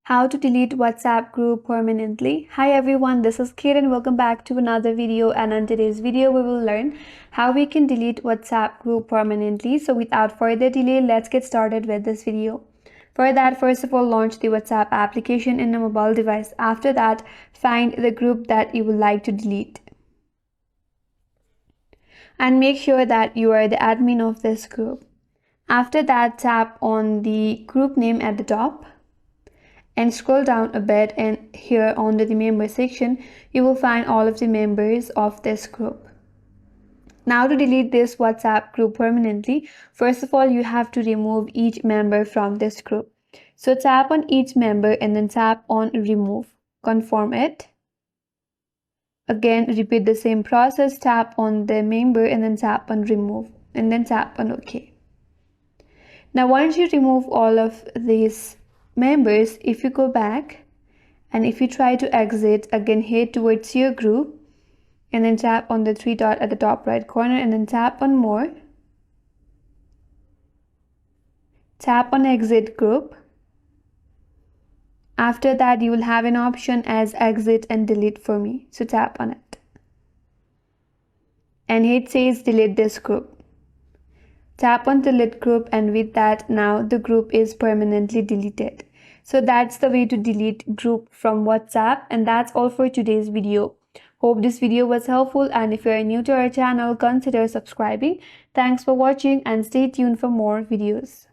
How to delete WhatsApp group permanently. Hi everyone, this is Kate and welcome back to another video, and in today's video we will learn how we can delete WhatsApp group permanently. So without further delay, let's get started with this video. For that, first of all, launch the WhatsApp application in a mobile device. After that, find the group that you would like to delete. And make sure that you are the admin of this group. After that, tap on the group name at the top and scroll down a bit, and here under the member section you will find all of the members of this group. Now to delete this WhatsApp group permanently, first of all you have to remove each member from this group. So tap on each member and then tap on remove. Confirm it. Again repeat the same process, tap on the member and then tap on remove and then tap on OK. Now once you remove all of these members, if you go back and if you try to exit, again head towards your group and then tap on the three dot at the top right corner and then tap on more. Tap on exit group. After that you will have an option as exit and delete for me. So tap on it. And it says delete this group. Tap on delete group, and with that now the group is permanently deleted. So that's the way to delete group from WhatsApp, and that's all for today's video. Hope this video was helpful, and if you are new to our channel, consider subscribing. Thanks for watching and stay tuned for more videos.